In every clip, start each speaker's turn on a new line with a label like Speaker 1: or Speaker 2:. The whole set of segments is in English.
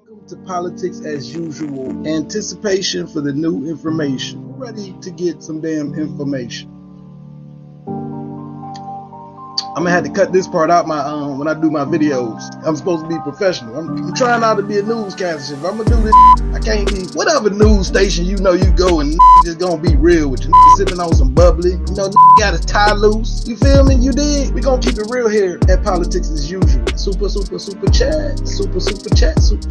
Speaker 1: Welcome to Politics as Usual. Anticipation for the new information. We're ready to get some damn information. I'm gonna have to cut this part out when I do my videos. I'm supposed to be professional. I'm trying not to be a newscaster. If I'm gonna do this, I can't be whatever news station you go and just gonna be real with you. Sipping on some bubbly. Got his tie loose. You feel me? You dig? We gonna keep it real here at Politics as Usual. Super chat.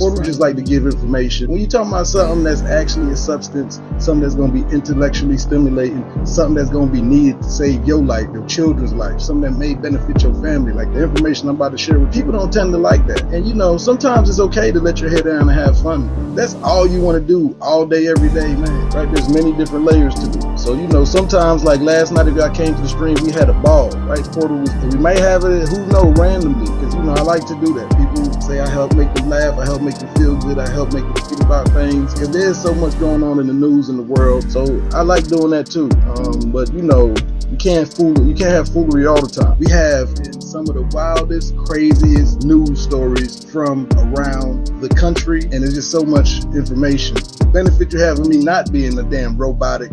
Speaker 1: Or we just like to give information. When you talking about something that's actually a substance, something that's gonna be intellectually stimulating, something that's gonna be needed to save your life, your children's life, something that may benefit your family, like the information I'm about to share with people don't tend to like that. And sometimes it's okay to let your head down and have fun. That's all you want to do all day, every day, man. Right? There's many different layers to it. So sometimes like last night if I came to the stream, we had a ball, right? Portal we may have it, who knows, randomly, because I like to do that. People say I help make them laugh, I help make them feel good, I help make them think about things, because there's so much going on in the news in the world. So I like doing that too. But you can't have foolery all the time. We have some of the wildest, craziest news stories from around the country, and there's just so much information. The benefit you have of me not being a damn robotic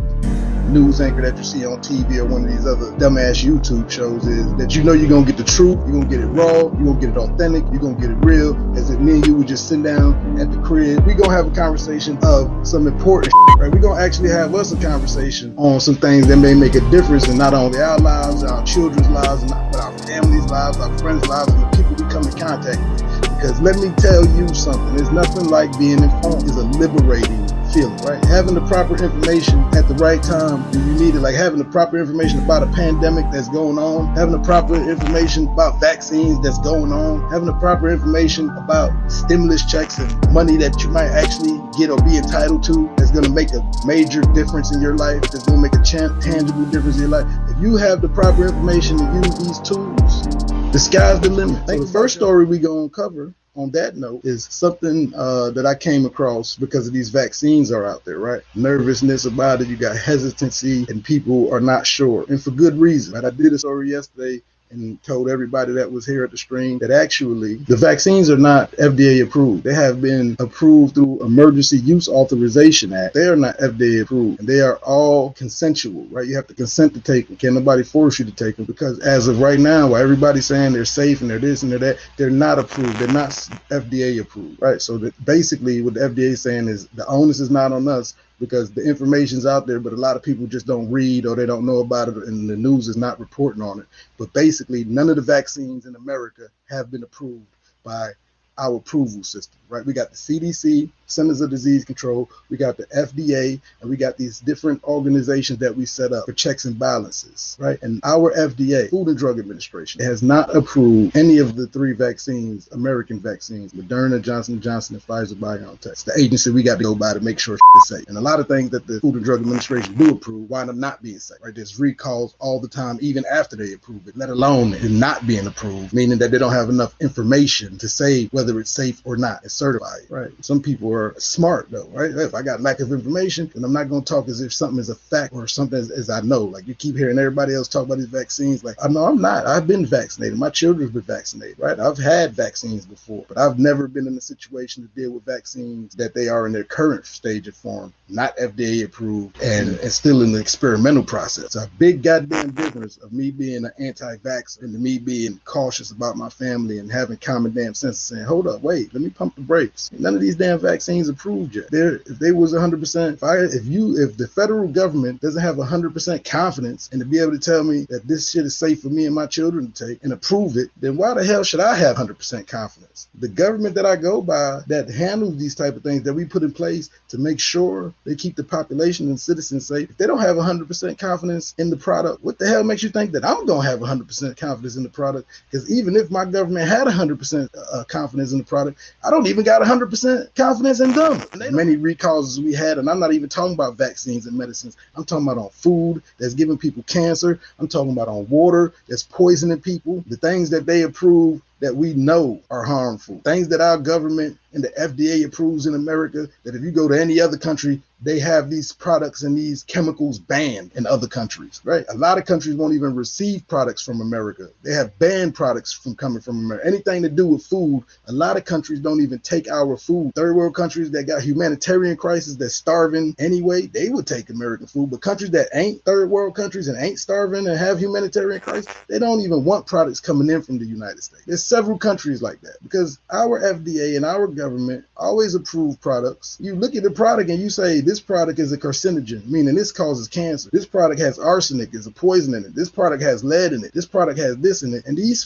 Speaker 1: news anchor that you see on TV or one of these other dumbass YouTube shows is that you're gonna get the truth, you're gonna get it raw, you're gonna get it authentic, you're gonna get it real, as if me and you would just sit down at the crib. We're gonna have a conversation of some important shit, right? We're gonna actually have us a conversation on some things that may make a difference in not only our lives, our children's lives, but our families' lives, our friends' lives, and the people we come in contact with. Because let me tell you something, there's nothing like being informed. It's a liberating feeling, right? Having the proper information at the right time when you need it, like having the proper information about a pandemic that's going on, having the proper information about vaccines that's going on, having the proper information about stimulus checks and money that you might actually get or be entitled to that's going to make a major difference in your life, that's going to make a tangible difference in your life. If you have the proper information to use these tools, the sky's the limit. So the first story we going to cover on that note is something that I came across because of these vaccines are out there, right? Nervousness about it, you got hesitancy, and people are not sure, and for good reason. Right? I did a story yesterday and told everybody that was here at the stream that actually the vaccines are not FDA approved. They have been approved through Emergency Use Authorization Act. They are not FDA approved, and they are all consensual, right? You have to consent to take them. Can't nobody force you to take them, because as of right now, while everybody's saying they're safe and they're this and they're that, they're not approved. They're not FDA approved, right? So that basically what the FDA is saying is the onus is not on us, because the information's out there, but a lot of people just don't read or they don't know about it, and the news is not reporting on it. But basically, none of the vaccines in America have been approved by our approval system, right? We got the CDC, Centers of Disease Control, we got the FDA, and we got these different organizations that we set up for checks and balances, right? And our FDA, Food and Drug Administration, has not approved any of the three vaccines, American vaccines, Moderna, Johnson & Johnson, and Pfizer-BioNTech. It's the agency we got to go by to make sure it's safe. And a lot of things that the Food and Drug Administration do approve wind up not being safe, right? There's recalls all the time, even after they approve it, let alone it not being approved, meaning that they don't have enough information to say whether it's safe or not and certify it, right? Some people are smart though, right? If I got lack of information, then I'm not going to talk as if something is a fact or something as I know. Like you keep hearing everybody else talk about these vaccines. Like, no, I'm not. I've been vaccinated. My children's been vaccinated, right? I've had vaccines before, but I've never been in a situation to deal with vaccines that they are in their current stage of form, not FDA approved and still in the experimental process. It's a big goddamn difference of me being an anti-vaxxer and me being cautious about my family and having common damn sense and saying, hold up, wait, let me pump the brakes. None of these damn vaccines approved yet. If they was 100%, if the federal government doesn't have 100% confidence and to be able to tell me that this shit is safe for me and my children to take and approve it, then why the hell should I have 100% confidence? The government that I go by that handles these type of things that we put in place to make sure they keep the population and citizens safe, if they don't have 100% confidence in the product, what the hell makes you think that I'm going to have 100% confidence in the product? Because even if my government had 100% confidence in the product, I don't even got 100% confidence in them. Many recalls as we had, and I'm not even talking about vaccines and medicines. I'm talking about on food that's giving people cancer. I'm talking about on water that's poisoning people. The things that they approve that we know are harmful. Things that our government and the FDA approves in America that if you go to any other country, they have these products and these chemicals banned in other countries, right? A lot of countries won't even receive products from America. They have banned products from coming from America. Anything to do with food, a lot of countries don't even take our food. Third world countries that got humanitarian crisis, that's starving anyway, they would take American food. But countries that ain't third world countries and ain't starving and have humanitarian crisis, they don't even want products coming in from the United States. There's several countries like that because our FDA and our government always approve products. You look at the product and you say, this product is a carcinogen, meaning this causes cancer. This product has arsenic, is a poison in it. This product has lead in it. This product has this in it. And these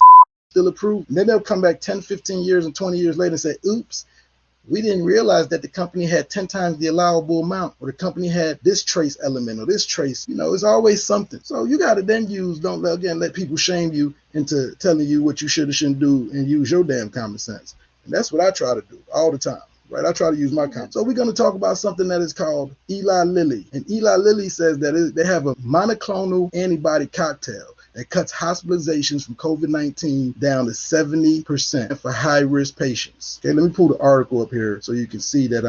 Speaker 1: still approved. And then they'll come back 10, 15 years and 20 years later and say, oops, we didn't realize that the company had 10 times the allowable amount, or the company had this trace element or this trace. It's always something. So you got to then don't let people shame you into telling you what you should or shouldn't do, and use your damn common sense. And that's what I try to do all the time. Right, I try to use my common. So we're going to talk about something that is called Eli Lilly. And Eli Lilly says that they have a monoclonal antibody cocktail that cuts hospitalizations from COVID-19 down to 70% for high-risk patients. Okay, let me pull the article up here so you can see that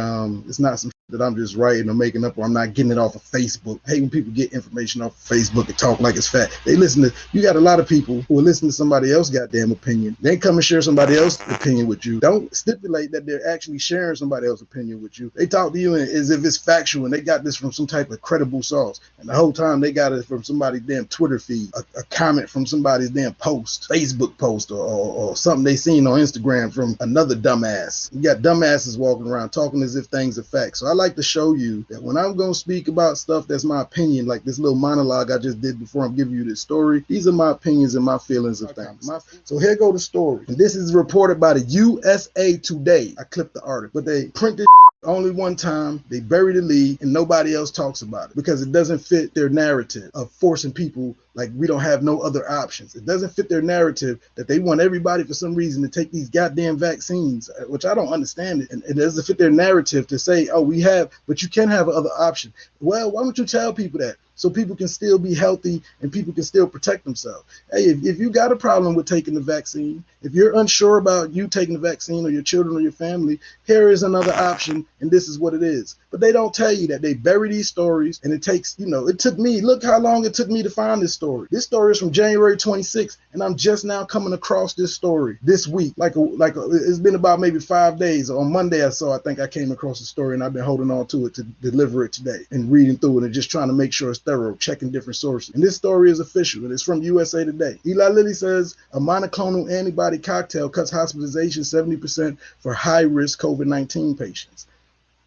Speaker 1: it's not some that I'm just writing or making up, or I'm not getting it off of Facebook. I hate when people get information off of Facebook and talk like it's fact. You got a lot of people who will listen to somebody else's goddamn opinion, then come and share somebody else's opinion with you. Don't stipulate that they're actually sharing somebody else's opinion with you. They talk to you as if it's factual and they got this from some type of credible source. And the whole time they got it from somebody's damn Twitter feed, a comment from somebody's damn post, Facebook post, or something they seen on Instagram from another dumbass. You got dumbasses walking around talking as if things are facts. So I like to show you that when I'm going to speak about stuff that's my opinion, like this little monologue I just did before I'm giving you this story, these are my opinions and my feelings of things. So here go the story. And this is reported by the USA Today. I clipped the article, but they printed only one time, they bury the lead, and nobody else talks about it because it doesn't fit their narrative of forcing people like we don't have no other options. It doesn't fit their narrative that they want everybody for some reason to take these goddamn vaccines, which I don't understand it. And it doesn't fit their narrative to say, oh, we have, but you can have another option. Well, why don't you tell people that? So people can still be healthy and people can still protect themselves. Hey, if you got a problem with taking the vaccine, if you're unsure about you taking the vaccine or your children or your family, here is another option, and this is what it is. But they don't tell you that. They bury these stories, and it takes, it took me, look how long it took me to find this story. This story is from January 26th, and I'm just now coming across this story this week. It's been about maybe 5 days. On Monday I think I came across the story, and I've been holding on to it to deliver it today and reading through it and just trying to make sure it's thorough, checking different sources. And this story is official, and it's from USA Today. Eli Lilly says a monoclonal antibody cocktail cuts hospitalization 70% for high-risk COVID-19 patients.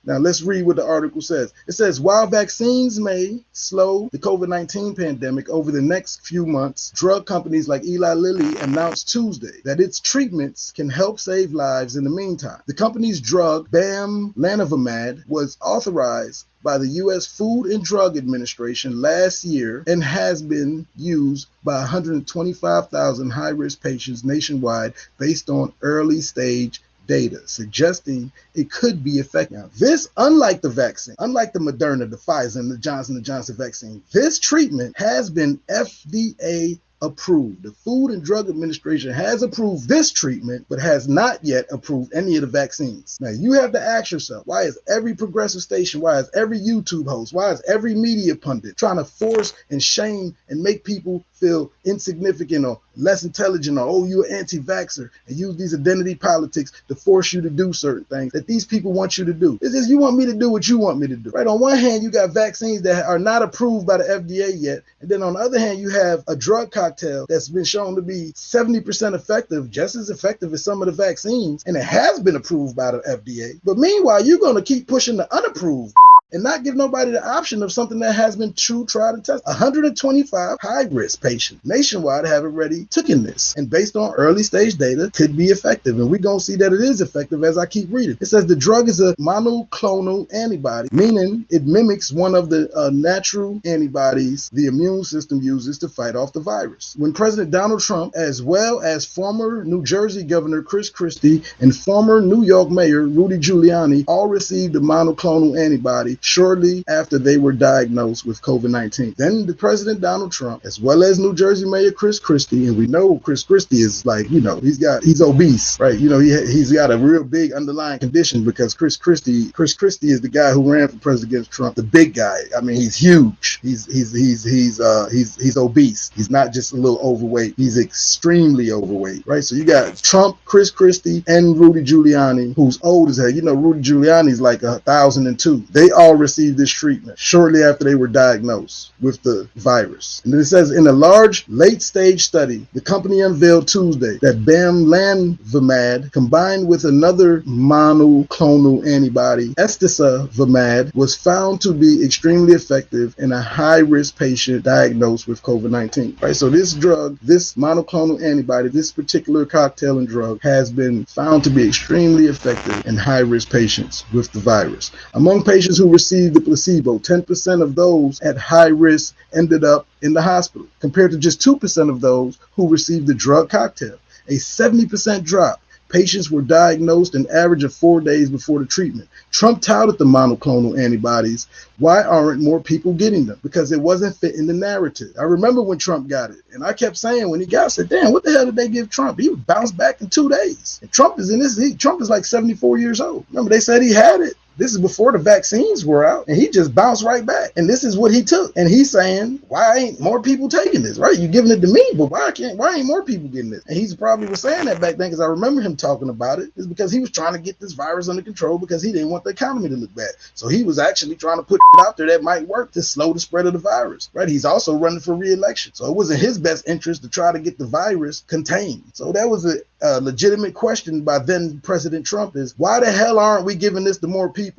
Speaker 1: Now let's read what the article says. It says, while vaccines may slow the COVID-19 pandemic over the next few months, drug companies like Eli Lilly announced Tuesday that its treatments can help save lives in the meantime. The company's drug, bamlanivimab, was authorized by the U.S. Food and Drug Administration last year and has been used by 125,000 high-risk patients nationwide based on early-stage data, suggesting it could be effective. Now, this, unlike the vaccine, unlike the Moderna, the Pfizer, and the Johnson & Johnson vaccine, this treatment has been FDA approved. The Food and Drug Administration has approved this treatment, but has not yet approved any of the vaccines. Now, you have to ask yourself, why is every progressive station, why is every YouTube host, why is every media pundit trying to force and shame and make people feel insignificant or less intelligent, or, oh, you're an anti-vaxxer, and use these identity politics to force you to do certain things that these people want you to do? It's just, you want me to do what you want me to do. Right? On one hand, you got vaccines that are not approved by the FDA yet, and then on the other hand, you have a drug cocktail that's been shown to be 70% effective, just as effective as some of the vaccines, and it has been approved by the FDA. But meanwhile, you're going to keep pushing the unapproved and not give nobody the option of something that has been true, tried, and tested. 125 high-risk patients nationwide have already taken this, and based on early-stage data, could be effective. And we're going to see that it is effective as I keep reading. It says the drug is a monoclonal antibody, meaning it mimics one of the natural antibodies the immune system uses to fight off the virus. When President Donald Trump, as well as former New Jersey Governor Chris Christie and former New York Mayor Rudy Giuliani all received the monoclonal antibody shortly after they were diagnosed with COVID-19. Then the President Donald Trump, as well as New Jersey Mayor Chris Christie, and we know Chris Christie is like, he's obese, right? He's got a real big underlying condition, because Chris Christie is the guy who ran for president against Trump, the big guy. I mean, he's huge. He's obese. He's not just a little overweight. He's extremely overweight, right? So you got Trump, Chris Christie, and Rudy Giuliani, who's old as hell. Rudy Giuliani's like 1,002. They all received this treatment shortly after they were diagnosed with the virus. And then it says, in a large late-stage study, the company unveiled Tuesday that bamlanivimab, combined with another monoclonal antibody, estisavimab, was found to be extremely effective in a high-risk patient diagnosed with COVID-19. Right? So this drug, this monoclonal antibody, this particular cocktail and drug has been found to be extremely effective in high-risk patients with the virus. Among patients who received the placebo, 10% of those at high risk ended up in the hospital, compared to just 2% of those who received the drug cocktail. A 70% drop. Patients were diagnosed an average of 4 days before the treatment. Trump touted the monoclonal antibodies. Why aren't more people getting them? Because it wasn't fitting the narrative. I remember when Trump got it, and I kept saying when he got it, I said, damn, what the hell did they give Trump? He would bounce back in 2 days. And Trump is like 74 years old. Remember, they said he had it. This is before the vaccines were out, and he just bounced right back. And this is what he took. And he's saying, why ain't more people taking this, right? You're giving it to me, but why ain't more people getting this? And he's probably was saying that back then, because I remember him talking about it. It's because he was trying to get this virus under control, because he didn't want the economy to look bad. So he was actually trying to put it out there that might work to slow the spread of the virus, right? He's also running for re-election. So it was in his best interest to try to get the virus contained. So that was a legitimate question by then President Trump, is why the hell aren't we giving this to more people?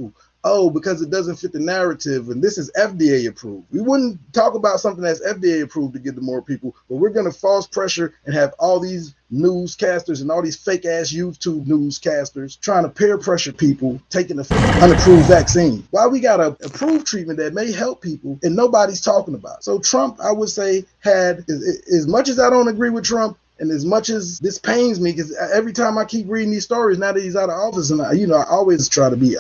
Speaker 1: Oh, because it doesn't fit the narrative, and this is FDA approved. We wouldn't talk about something that's FDA approved to give to more people, but we're going to false pressure and have all these newscasters and all these fake ass YouTube newscasters trying to peer pressure people taking the unapproved vaccine. Why we got an approved treatment that may help people and nobody's talking about? So Trump, I would say, had, as much as I don't agree with Trump, and as much as this pains me, because every time I keep reading these stories, now that he's out of office, and I always try to be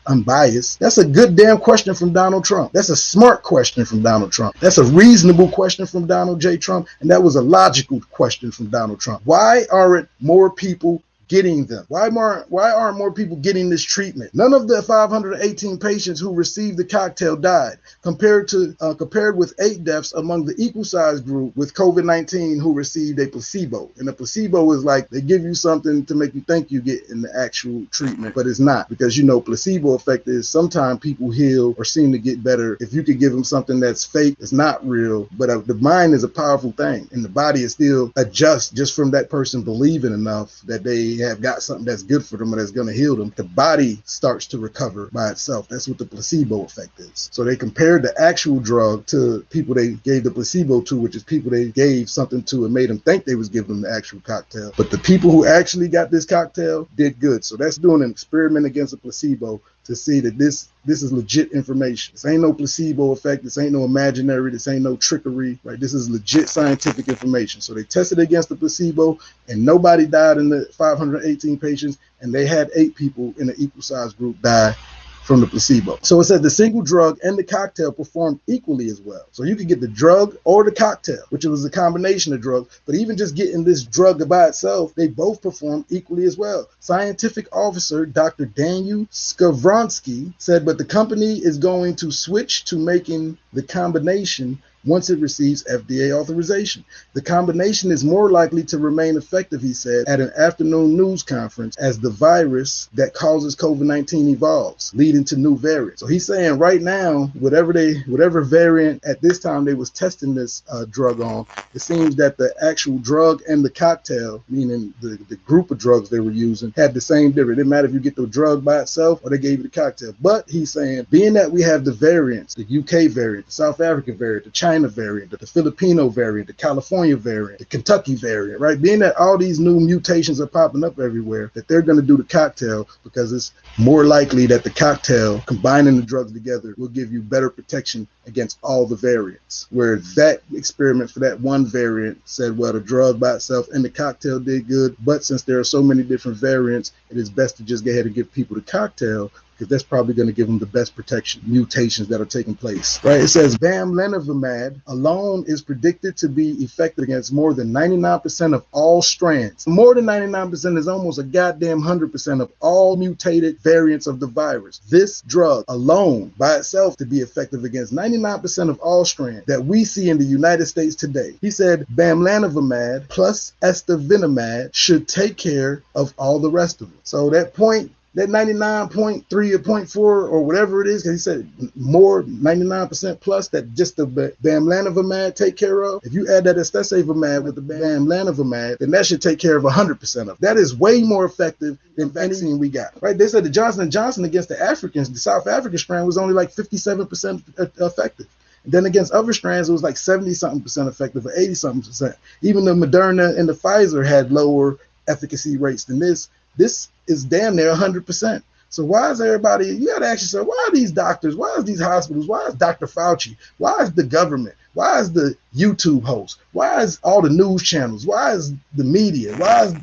Speaker 1: unbiased. That's a good damn question from Donald Trump. That's a smart question from Donald Trump. That's a reasonable question from Donald J. Trump, and that was a logical question from Donald Trump. Why aren't more people getting them? Why aren't more people getting this treatment? None of the 518 patients who received the cocktail died, compared with 8 deaths among the equal size group with COVID-19 who received a placebo. And a placebo is like they give you something to make you think you get in the actual treatment, but it's not, because placebo effect is sometimes people heal or seem to get better if you could give them something that's fake, it's not real. But the mind is a powerful thing, and the body is still adjust just from that person believing enough that they have got something that's good for them and that's going to heal them. The body starts to recover by itself. That's what the placebo effect is. So they compared the actual drug to people they gave the placebo to, which is people they gave something to and made them think they was giving them the actual cocktail. But the people who actually got this cocktail did good. So that's doing an experiment against a placebo to see that this is legit information. This ain't no placebo effect. This ain't no imaginary. This ain't no trickery, right? This is legit scientific information. So they tested against the placebo, and nobody died in the 518 patients, and they had 8 people in an equal size group die from the placebo. So it said the single drug and the cocktail performed equally as well. So you could get the drug or the cocktail, which was a combination of drugs, but even just getting this drug by itself, they both performed equally as well. Scientific officer Dr. Daniel Skavronsky said, but the company is going to switch to making the combination once it receives FDA authorization. The combination is more likely to remain effective, he said, at an afternoon news conference as the virus that causes COVID-19 evolves, leading to new variants. So he's saying right now, whatever variant at this time they was testing this drug on, it seems that the actual drug and the cocktail, meaning the group of drugs they were using, had the same difference. It didn't matter if you get the drug by itself or they gave you the cocktail. But he's saying, being that we have the variants, the UK variant, the South African variant, the China variant, the Filipino variant, the California variant, the Kentucky variant, right? Being that all these new mutations are popping up everywhere, that they're going to do the cocktail because it's more likely that the cocktail, combining the drugs together, will give you better protection against all the variants. Where that experiment for that one variant said, well, the drug by itself and the cocktail did good, but since there are so many different variants, it is best to just go ahead and give people the cocktail because that's probably going to give them the best protection. Mutations that are taking place, right? It says bamlanivimab alone is predicted to be effective against more than 99% of all strands. More than 99% is almost a goddamn 100% of all mutated variants of the virus. This drug alone by itself to be effective against 99% of all strands that we see in the United States today. He said bamlanivimab plus estavinumab should take care of all the rest of it. So that 99.3 or 0.4 or whatever it is, because he said more 99% plus that just the bamlanivimab take care of. If you add that estesavimab with the bamlanivimab, then that should take care of 100% of it. That is way more effective than vaccine we got, right? They said the Johnson & Johnson against the Africans, the South African strand was only like 57% effective. And then against other strands, it was like 70-something% effective or 80-something%. Even the Moderna and the Pfizer had lower efficacy rates than this. This is damn near 100%. So why is everybody, you got to ask yourself, why are these doctors, why is these hospitals, why is Dr. Fauci, why is the government, why is the YouTube host, why is all the news channels, why is the media, why is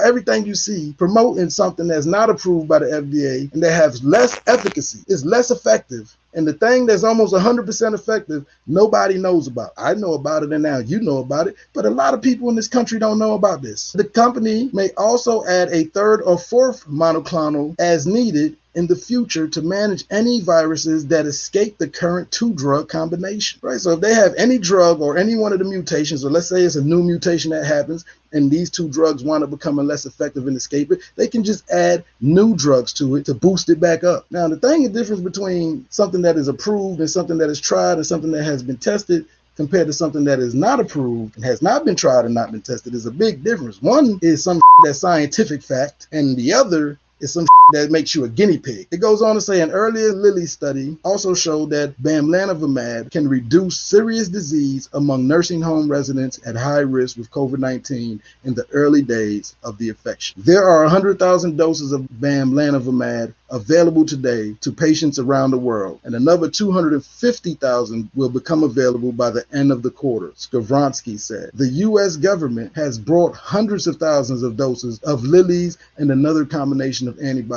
Speaker 1: everything you see promoting something that's not approved by the FDA and that has less efficacy, is less effective, and the thing that's almost 100% effective, nobody knows about. I know about it, and now you know about it, but a lot of people in this country don't know about this. The company may also add a third or fourth monoclonal as needed in the future to manage any viruses that escape the current two-drug combination, right? So if they have any drug or any one of the mutations, or let's say it's a new mutation that happens and these two drugs wind up becoming less effective and escape it, they can just add new drugs to it to boost it back up. Now, the difference between something that is approved and something that is tried and something that has been tested compared to something that is not approved and has not been tried and not been tested is a big difference. One is some that's scientific fact, and the other is some that makes you a guinea pig. It goes on to say an earlier Lilly study also showed that bamlanivimab can reduce serious disease among nursing home residents at high risk with COVID-19 in the early days of the infection. There are 100,000 doses of bamlanivimab available today to patients around the world, and another 250,000 will become available by the end of the quarter, Skavronsky said. The U.S. government has brought hundreds of thousands of doses of Lilly's and another combination of antibodies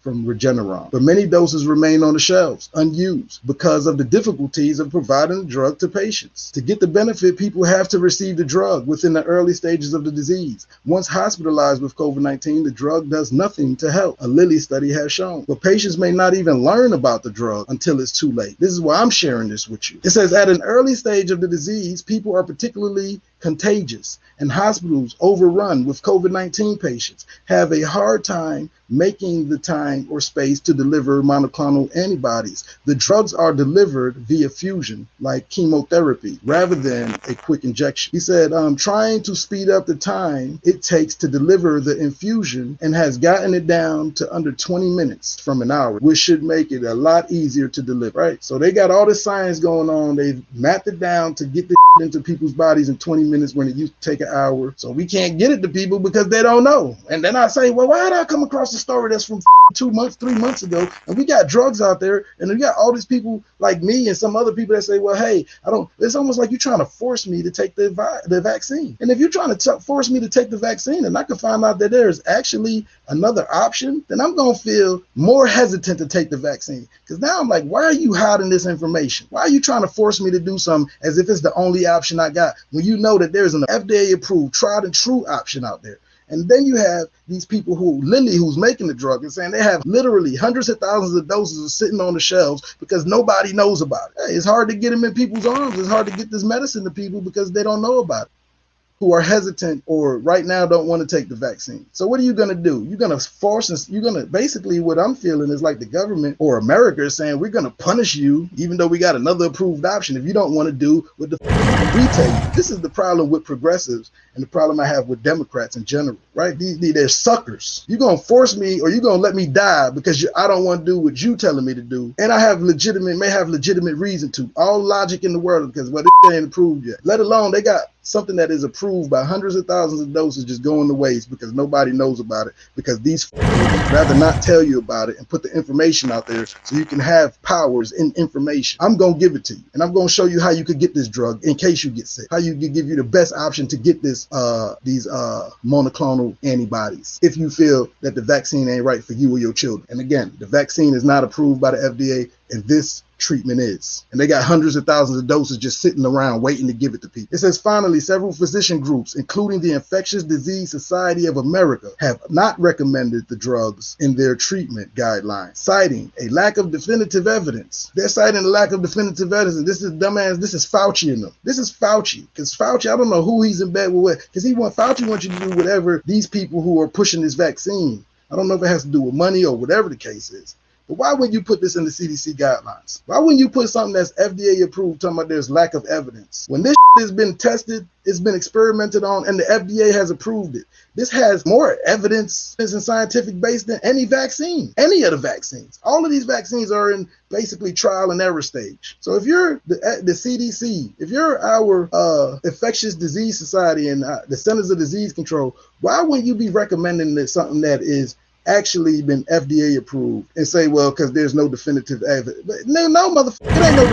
Speaker 1: from Regeneron, but many doses remain on the shelves unused because of the difficulties of providing the drug to patients. To get the benefit, people have to receive the drug within the early stages of the disease. Once hospitalized with COVID-19, the drug does nothing to help, a Lilly study has shown. But patients may not even learn about the drug until it's too late. This is why I'm sharing this with you. It says at an early stage of the disease, people are particularly contagious, and hospitals overrun with COVID-19 patients have a hard time making the time or space to deliver monoclonal antibodies. The drugs are delivered via fusion, like chemotherapy, rather than a quick injection. He said, trying to speed up the time it takes to deliver the infusion and has gotten it down to under 20 minutes from an hour, which should make it a lot easier to deliver, right? So they got all this science going on. They've mapped it down to get the into people's bodies in 20 minutes when it used to take an hour. So we can't get it to people because they don't know. And then I say, well, why did I come across a story that's from 2 months, 3 months ago, and we got drugs out there, and we got all these people like me and some other people that say, well, hey, it's almost like you're trying to force me to take the vaccine. And if you're trying to force me to take the vaccine and I can find out that there's actually another option, then I'm going to feel more hesitant to take the vaccine. Because now I'm like, why are you hiding this information? Why are you trying to force me to do something as if it's the only option I got, when you know that there's an FDA approved, tried and true option out there? And then you have these people Lilly, who's making the drug, and saying they have literally hundreds of thousands of doses sitting on the shelves because nobody knows about it. Hey, it's hard to get them in people's arms. It's hard to get this medicine to people because they don't know about it, who are hesitant or right now don't want to take the vaccine. So what are you going to do? You're going to force us. You're going to basically, what I'm feeling is like the government or America is saying, we're going to punish you, even though we got another approved option, if you don't want to do what the we tell you. This is the problem with progressives and the problem I have with Democrats in general, right? They're suckers. You're going to force me, or you're going to let me die because I don't want to do what you telling me to do. And I have may have legitimate reason to. All logic in the world, because this ain't approved yet. Let alone they got something that is approved approved by hundreds of thousands of doses just going to waste because nobody knows about it, because these rather not tell you about it and put the information out there so you can have powers in information. I'm going to give it to you, and I'm going to show you how you could get this drug in case you get sick, how you can give you the best option to get this these monoclonal antibodies if you feel that the vaccine ain't right for you or your children. And again, the vaccine is not approved by the FDA, and this treatment is. And they got hundreds of thousands of doses just sitting around waiting to give it to people. It says, finally, several physician groups, including the Infectious Disease Society of America, have not recommended the drugs in their treatment guidelines, citing a lack of definitive evidence. They're citing a lack of definitive evidence. And this is dumbass. This is Fauci in them. This is Fauci. Because Fauci, I don't know who he's in bed with, because Fauci wants you to do whatever these people who are pushing this vaccine. I don't know if it has to do with money or whatever the case is. But why wouldn't you put this in the CDC guidelines? Why wouldn't you put something that's FDA approved talking about there's lack of evidence? When this has been tested, it's been experimented on, and the FDA has approved it. This has more evidence and scientific base than any vaccine, any of the vaccines. All of these vaccines are in basically trial and error stage. So if you're the CDC, if you're our Infectious Disease Society and the Centers of Disease Control, why wouldn't you be recommending that something that is actually been FDA approved and say, well, because there's no definitive evidence? No, motherfucker, there ain't no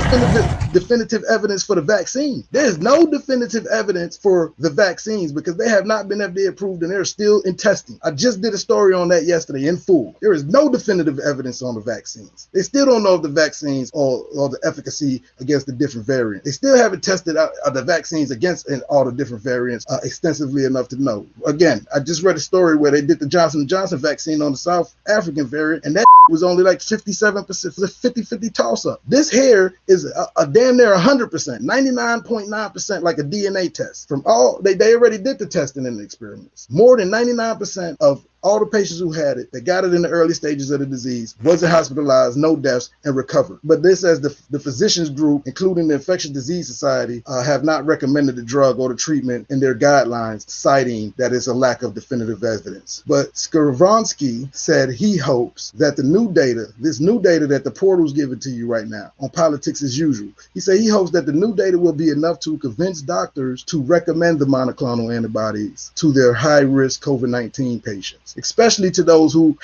Speaker 1: definitive evidence for the vaccine. There's no definitive evidence for the vaccines because they have not been FDA approved and they're still in testing. I just did a story on that yesterday in full. There is no definitive evidence on the vaccines. They still don't know if the vaccines or the efficacy against the different variants. They still haven't tested out the vaccines against all the different variants extensively enough to know. Again, I just read a story where they did the Johnson & Johnson vaccine on the South African variant, and that was only like 57%, 50-50 toss-up. This here is a damn near 100%, 99.9% like a DNA test. From all, they already did the testing in the experiments. More than 99% of all the patients who had it, that got it in the early stages of the disease, wasn't hospitalized, no deaths, and recovered. But this, as the physicians group, including the Infectious Disease Society, have not recommended the drug or the treatment in their guidelines, citing that it's a lack of definitive evidence. But Skowronski said he hopes that the new data, this new data that the portal's giving to you right now on Politics as Usual, he said he hopes that the new data will be enough to convince doctors to recommend the monoclonal antibodies to their high-risk COVID-19 patients, especially to those who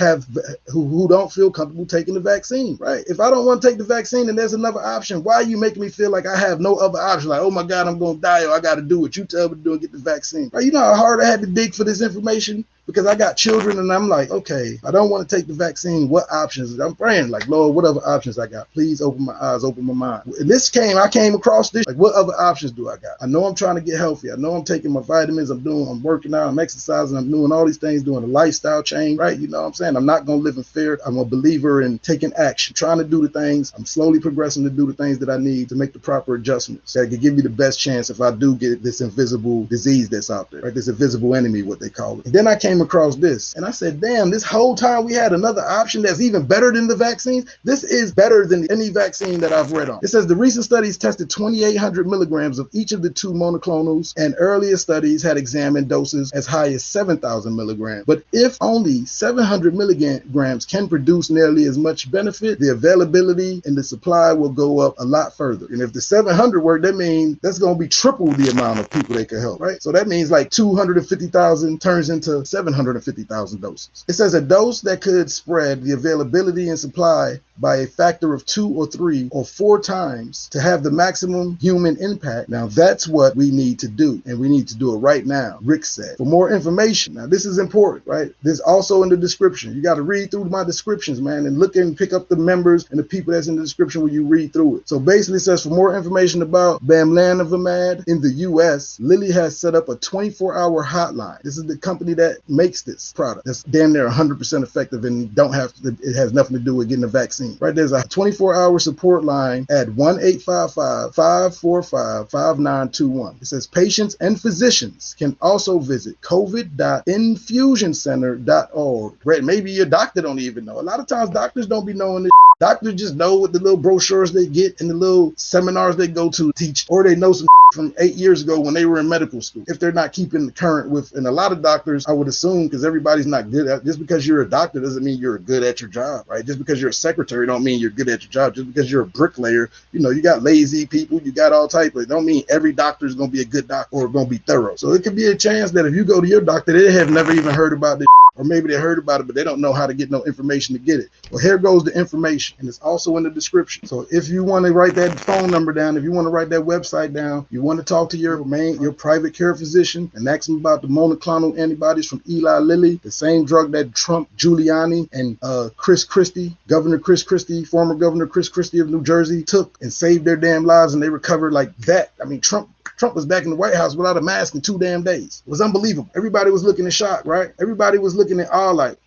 Speaker 1: don't feel comfortable taking the vaccine, right? If I don't want to take the vaccine and there's another option, why are you making me feel like I have no other option? Like, oh my God, I'm going to die, or I got to do what you tell me to do and get the vaccine. Right? You know how hard I had to dig for this information? Because I got children and I'm like, okay, I don't want to take the vaccine. What options? I'm praying like, Lord, what other options I got? Please open my eyes, open my mind. And I came across this, like, what other options do I got? I know I'm trying to get healthy. I know I'm taking my vitamins. I'm working out, I'm exercising, I'm doing all these things, doing a lifestyle change, right? You know what I'm saying? I'm not going to live in fear. I'm a believer in taking action, trying to do the things. I'm slowly progressing to do the things that I need to make the proper adjustments that could give me the best chance if I do get this invisible disease that's out there, right? This invisible enemy, what they call it. And then I came across this and I said, damn, this whole time we had another option that's even better than the vaccine. This is better than any vaccine that I've read on. It says the recent studies tested 2,800 milligrams of each of the two monoclonals, and earlier studies had examined doses as high as 7,000 milligrams. But if only 700 milligrams can produce nearly as much benefit, the availability and the supply will go up a lot further. And if the 700 work, that means that's going to be triple the amount of people they could help, right? So that means like 250,000 turns into 750,000 doses. It says a dose that could spread the availability and supply by a factor of 2 or 3 or 4 times to have the maximum human impact. Now that's what we need to do, and we need to do it right now, Rick said. For more information, now this is important, right? This also in the description. You got to read through my descriptions, man, and look and pick up the members and the people that's in the description when you read through it. So basically it says for more information about bamlanivimab in the US, Lilly has set up a 24-hour hotline. This is the company that makes this product. That's damn near 100% effective and it has nothing to do with getting a vaccine. Right, there's a 24-hour support line at 1-855-545-5921. It says patients and physicians can also visit covid.infusioncenter.org. Right, maybe your doctor don't even know. A lot of times doctors don't be knowing this. Doctors just know what the little brochures they get and the little seminars they go to teach, or they know some from 8 years ago when they were in medical school, if they're not keeping current with. And a lot of doctors, I would assume, because everybody's not good at, just because you're a doctor doesn't mean you're good at your job, right? Just because you're a secretary don't mean you're good at your job. Just because you're a bricklayer, you know, you got lazy people, you got all type of, it don't mean every doctor is going to be a good doctor or going to be thorough. So it could be a chance that if you go to your doctor, they have never even heard about this, or maybe they heard about it, but they don't know how to get no information to get it. Well, here goes the information, and it's also in the description. So if you want to write that phone number down, if you want to write that website down, you want to talk to your private care physician and ask them about the monoclonal antibodies from Eli Lilly, the same drug that Trump, Giuliani, and Chris Christie, Governor Chris Christie, former Governor Chris Christie of New Jersey, took and saved their damn lives, and they recovered like that. I mean, Trump was back in the White House without a mask in 2 damn days. It was unbelievable. Everybody was looking in shock, right? Everybody was looking at all like,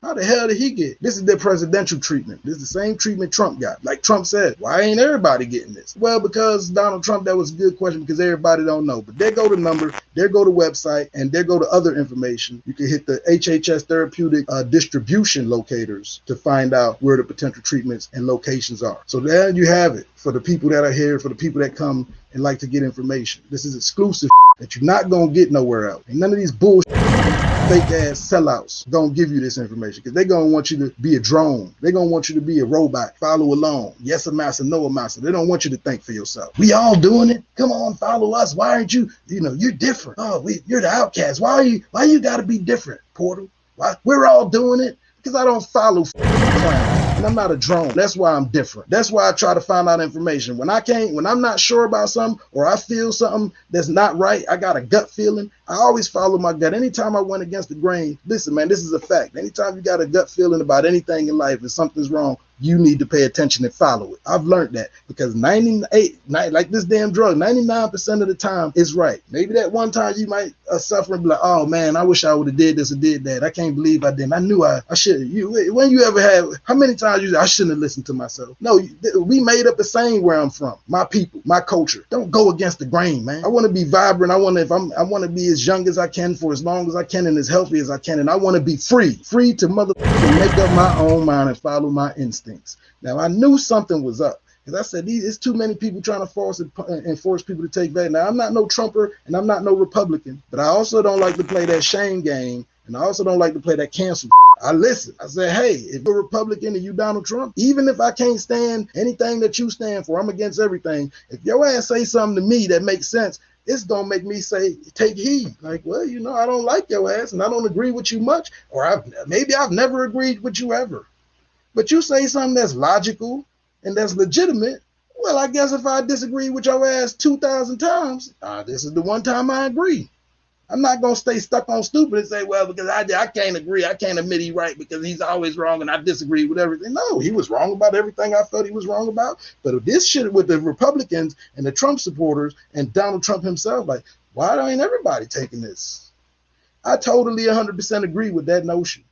Speaker 1: how the hell did he get? This is their presidential treatment. This is the same treatment Trump got. Like Trump said, why ain't everybody getting this? Well, because Donald Trump, that was a good question, because everybody don't know. But there go the number, there go the website, and there go the other information. You can hit the HHS Therapeutic Distribution locators to find out where the potential treatments and locations are. So there you have it for the people that are here, for the people that come and like to get information. This is exclusive that you're not going to get nowhere else. And none of these bullshit fake ass sellouts gonna give you this information, because they're gonna want you to be a drone. They're gonna want you to be a robot, follow along, yes a massa, no a massa. They don't want you to think for yourself. We all doing it. Come on, follow us. Why aren't you? You know, you're different. Oh, you're the outcast. Why you gotta be different, Portal? Why? We're all doing it because I don't follow clowns. And I'm not a drone. That's why I'm different. That's why I try to find out information. When I'm not sure about something, or I feel something that's not right, I got a gut feeling, I always follow my gut. Anytime I went against the grain, listen, man, this is a fact. Anytime you got a gut feeling about anything in life and something's wrong, you need to pay attention and follow it. I've learned that, because like this damn drug, 99% of the time it's right. Maybe that one time you might suffer and be like, oh man, I wish I would have did this or did that. I can't believe I didn't. I knew I should. When you ever had, how many times you say, I shouldn't have listened to myself? No, we made up the same where I'm from, my people, my culture. Don't go against the grain, man. I want to be vibrant. I want to be as young as I can for as long as I can and as healthy as I can. And I want to be free to make up my own mind and follow my instincts. Now, I knew something was up, because I said, it's too many people trying to force people to take back. Now, I'm not no Trumper and I'm not no Republican, but I also don't like to play that shame game, and I also don't like to play that cancel. I listen. I said, hey, if you're a Republican and you Donald Trump, even if I can't stand anything that you stand for, I'm against everything. If your ass say something to me that makes sense, it's gonna make me say, take heed. Like, well, you know, I don't like your ass and I don't agree with you much, or maybe I've never agreed with you ever. But you say something that's logical and that's legitimate, well, I guess if I disagree with your ass 2,000 times, this is the one time I agree. I'm not going to stay stuck on stupid and say, well, because I can't agree. I can't admit he's right because he's always wrong and I disagree with everything. No, he was wrong about everything I thought he was wrong about. But this shit with the Republicans and the Trump supporters and Donald Trump himself, like, why ain't everybody taking this? I totally 100% agree with that notion.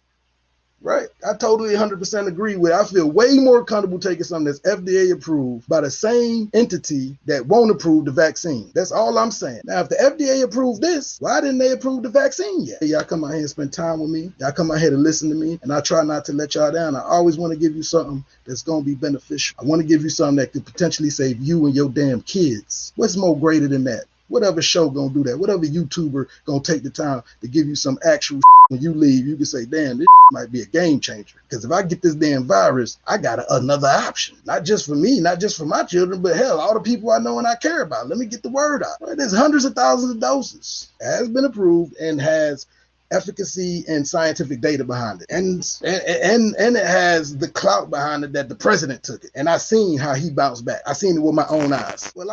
Speaker 1: Right? I totally 100% agree with it. I feel way more comfortable taking something that's FDA approved by the same entity that won't approve the vaccine. That's all I'm saying. Now, if the FDA approved this, why didn't they approve the vaccine yet? Y'all come out here and spend time with me. Y'all come out here to listen to me, and I try not to let y'all down. I always want to give you something that's going to be beneficial. I want to give you something that could potentially save you and your damn kids. What's more greater than that? Whatever show gonna do that? Whatever YouTuber gonna take the time to give you some actual when you leave, you can say, damn, this might be a game changer. Because if I get this damn virus, I got another option. Not just for me, not just for my children, but hell, all the people I know and I care about. Let me get the word out. Right? There's hundreds of thousands of doses. It has been approved and has efficacy and scientific data behind it, and it has the clout behind it that the president took it, and I seen how he bounced back. I seen it with my own eyes. Well,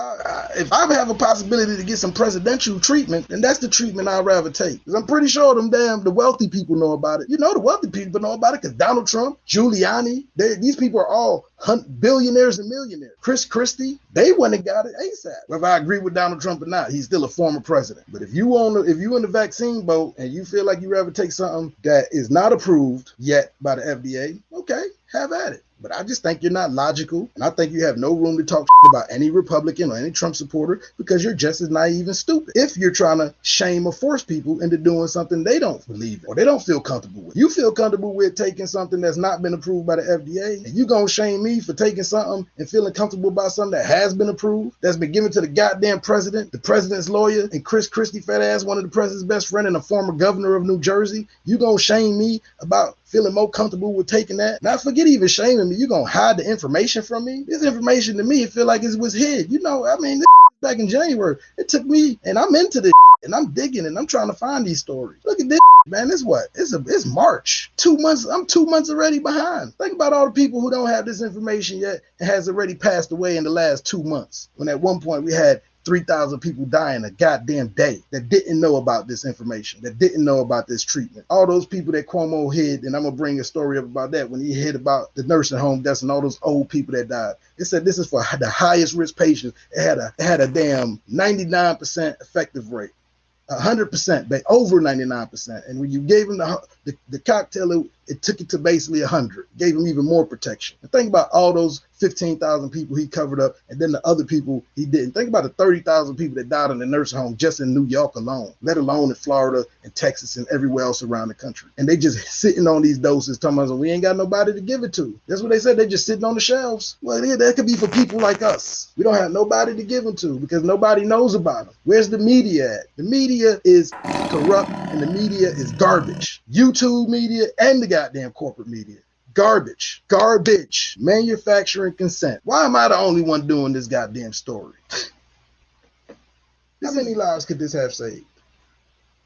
Speaker 1: if I have a possibility to get some presidential treatment, then that's the treatment I'd rather take, because I'm pretty sure the wealthy people know about it. You know, the wealthy people know about it because Donald Trump, Giuliani, these people are all billionaires and millionaires. Chris Christie, they went and got it ASAP. Whether I agree with Donald Trump or not, he's still a former president. But if you in the vaccine boat and you feel like you rather take something that is not approved yet by the FDA, okay, have at it. But I just think you're not logical, and I think you have no room to talk about any Republican or any Trump supporter because you're just as naive and stupid. If you're trying to shame or force people into doing something they don't believe in or they don't feel comfortable with. You feel comfortable with taking something that's not been approved by the FDA, and you gonna shame me for taking something and feeling comfortable about something that has been approved, that's been given to the goddamn president, the president's lawyer, and Chris Christie, fat ass, one of the president's best friend and a former governor of New Jersey. You gonna shame me about feeling more comfortable with taking that? Now forget even shaming me. You gonna hide the information from me? This information to me, it feel like it was hid. You know, I mean, this back in January, it took me, and I'm into this and I'm digging and I'm trying to find these stories. Look at this, man. It's what? It's March. 2 months. I'm 2 months already behind. Think about all the people who don't have this information yet and has already passed away in the last 2 months. When at one point we had 3,000 people dying a goddamn day that didn't know about this information, that didn't know about this treatment. All those people that Cuomo hid, and I'm going to bring a story up about that, when he hid about the nursing home deaths and all those old people that died. It said this is for the highest risk patients. It had a damn 99% effective rate. 100%, but over 99%. And when you gave them the cocktail, it took it to basically 100. Gave him even more protection. And think about all those 15,000 people he covered up, and then the other people he didn't. Think about the 30,000 people that died in the nursing home just in New York alone, let alone in Florida and Texas and everywhere else around the country. And they just sitting on these doses, talking about, we ain't got nobody to give it to. That's what they said. They're just sitting on the shelves. Well, that could be for people like us. We don't have nobody to give them to because nobody knows about them. Where's the media at? The media is corrupt and the media is garbage. YouTube media and the goddamn corporate media. Garbage. Manufacturing consent. Why am I the only one doing this goddamn story? How many lives could this have saved?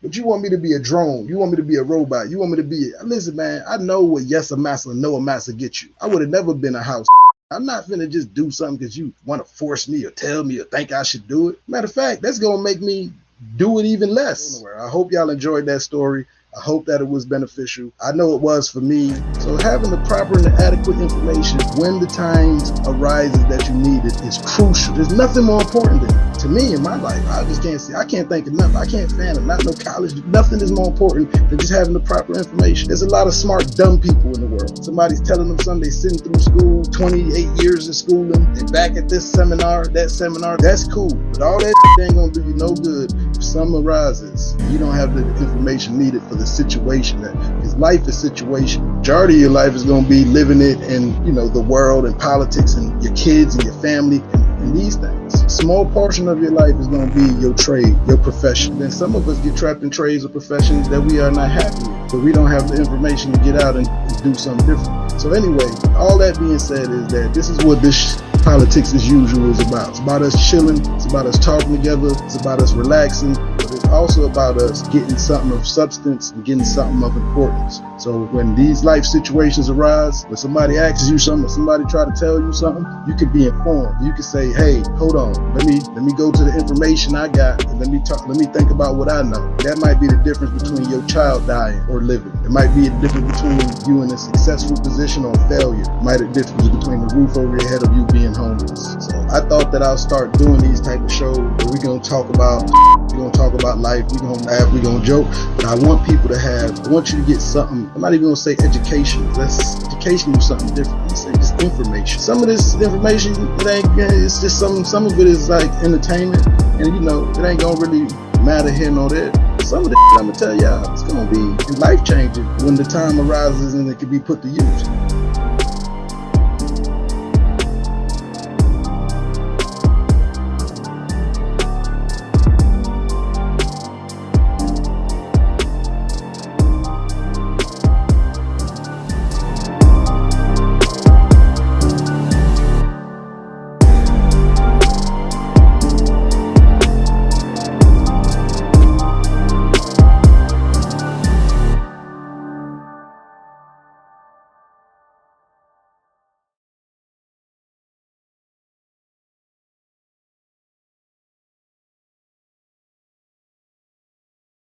Speaker 1: But you want me to be a drone. You want me to be a robot. You want me to be... Listen, man, I know what yes a massa, no a massa get you. I would have never been a house. I'm not finna just do something because you want to force me or tell me or think I should do it. Matter of fact, that's going to make me do it even less. I hope y'all enjoyed that story. I hope that it was beneficial. I know it was for me. So having the proper and the adequate information when the times arises that you need it is crucial. There's nothing more important than it. To me in my life, I just can't see. I can't think of nothing. I can't fathom. Not no college. Nothing is more important than just having the proper information. There's a lot of smart, dumb people in the world. Somebody's telling them something. They sitting through school, 28 years in schooling. They're back at this seminar, that seminar. That's cool. But all that ain't gonna do you no good if something arises. You don't have the information needed for the situation. Because life is situation. Majority of your life is gonna be living it in, the world and politics and your kids and your family and these things. A small portion of your life is going to be your trade, your profession. Then some of us get trapped in trades or professions that we are not happy with, but we don't have the information to get out and do something different. So anyway, all that being said is that this is what this politics as usual is about. It's about us chilling. It's about us talking together. It's about us relaxing. But it's also about us getting something of substance and getting something of importance. So when these life situations arise, when somebody asks you something, or somebody try to tell you something, you can be informed. You can say, hey, hold on, let me go to the information I got and let me think about what I know. That might be the difference between your child dying or living. It might be a difference between you in a successful position or failure. It might be a difference between the roof over your head of you being homeless. So I thought that I'll start doing these type of shows where we're going to talk about life, we're going to laugh, we're going to joke. And I want people to I want you to get something. I'm not even going to say education. Education is something different. Let's say just information. Some of this information, it's just some of it is like entertainment. And it ain't going to really matter here nor there. Some of the I'm going to tell y'all, it's going to be life changing when the time arises and it can be put to use.